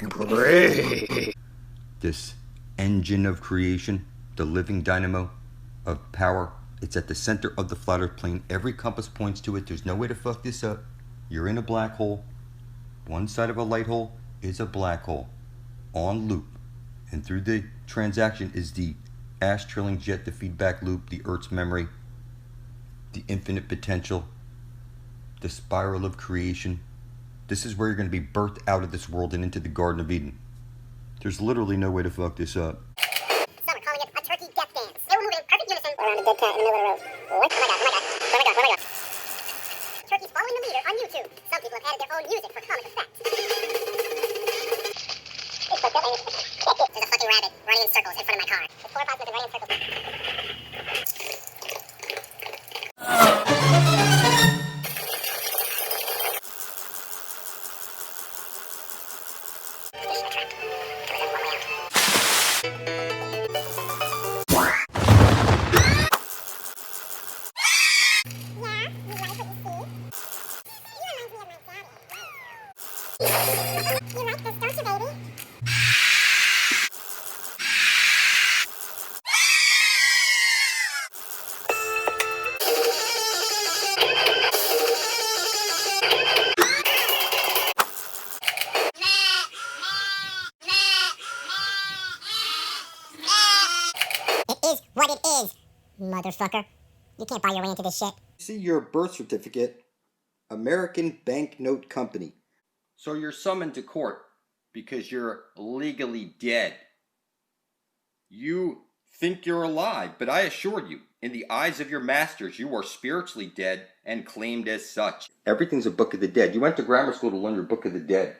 Great. This engine of creation, the living dynamo of power, it's at the center of the flat earth plane. Every compass points to it. There's no way to fuck this up. You're in a black hole. One side of a light hole is a black hole on loop. And through the transaction is the ash trilling jet, the feedback loop, the Earth's memory, the infinite potential, the spiral of creation. This is where you're going to be birthed out of this world and into the Garden of Eden. There's literally no way to fuck this up. Some are calling it a turkey death dance. They were moving in perfect unison around a dead cat in the middle of the road. What? Oh my god, oh my god, oh my god, oh my god. Turkeys following the leader on YouTube. Some people have added their own music for comic effect. There's a fucking rabbit running in circles in front of my car. There's 4 or 5 with running in circles. You like this, don't you, baby? It is what it is, motherfucker. You can't buy your way into this shit. See your birth certificate, American Banknote Company. So you're summoned to court because you're legally dead. You think you're alive, but I assure you, in the eyes of your masters, you are spiritually dead and claimed as such. Everything's a book of the dead. You went to grammar school to learn your book of the dead.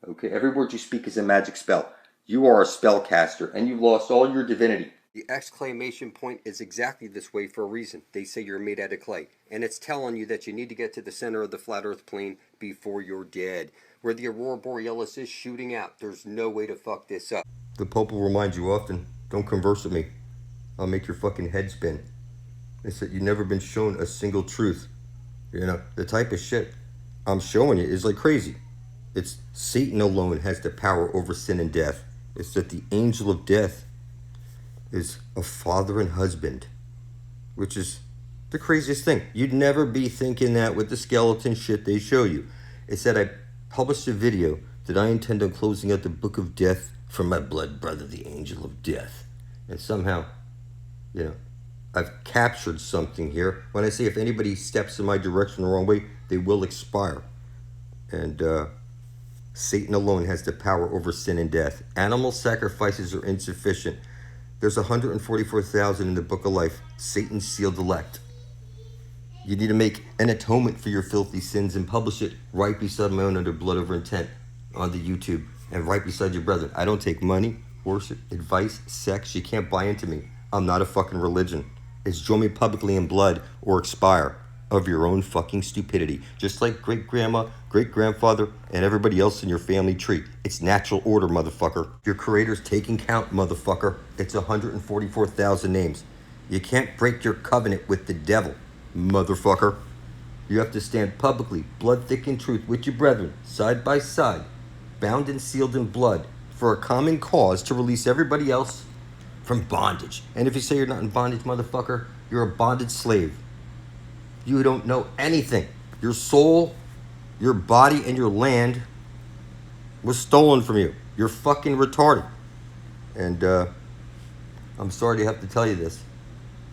Okay, every word you speak is a magic spell. You are a spellcaster, and you've lost all your divinity. The exclamation point is exactly this way for a reason. They say you're made out of clay, and it's telling you that you need to get to the center of the flat earth plane before you're dead. Where the aurora borealis is shooting out, there's no way to fuck this up. The Pope will remind you often, don't converse with me. I'll make your fucking head spin. It's that you've never been shown a single truth. You know, the type of shit I'm showing you is like crazy. It's Satan alone has the power over sin and death. It's that the angel of death is a father and husband, which is the craziest thing. You'd never be thinking that with the skeleton shit they show you. It's that I published a video that I intend on closing out the book of death from my blood brother, the angel of death. And somehow, you know, I've captured something here. When I say if anybody steps in my direction the wrong way, they will expire. And Satan alone has the power over sin and death. Animal sacrifices are insufficient. There's 144,000 in the book of life. Satan's sealed elect. You need to make an atonement for your filthy sins and publish it right beside my own under blood over intent on the YouTube and right beside your brethren. I don't take money, worship, advice, sex. You can't buy into me. I'm not a fucking religion. It's join me publicly in blood or expire of your own fucking stupidity. Just like great-grandma, great-grandfather, and everybody else in your family tree. It's natural order, motherfucker. Your creator's taking count, motherfucker. It's 144,000 names. You can't break your covenant with the devil, motherfucker. You have to stand publicly, blood thick in truth, with your brethren, side by side, bound and sealed in blood, for a common cause to release everybody else from bondage. And if you say you're not in bondage, motherfucker, you're a bonded slave. You don't know anything. Your soul, your body, and your land was stolen from you. You're fucking retarded. And I'm sorry to have to tell you this.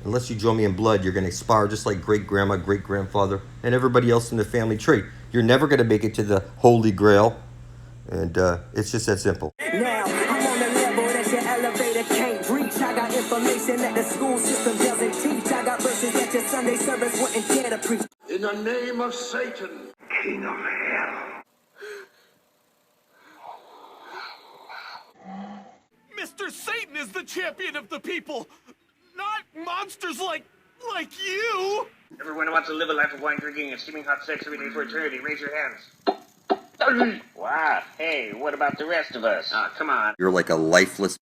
Unless you join me in blood, you're going to expire just like great-grandma, great-grandfather, and everybody else in the family tree. You're never going to make it to the Holy Grail. And it's just that simple. Now, I'm on the level that your elevator can't reach. I got information that the school system doesn't teach. I got verses that your Sunday service wouldn't dare to preach. In the name of Satan, King of Hell. Mr. Satan is the champion of the people, not monsters like you. Everyone who wants to live a life of wine drinking and steaming hot sex every day for eternity, raise your hands. Wow, hey, what about the rest of us? Oh, come on. You're like a lifeless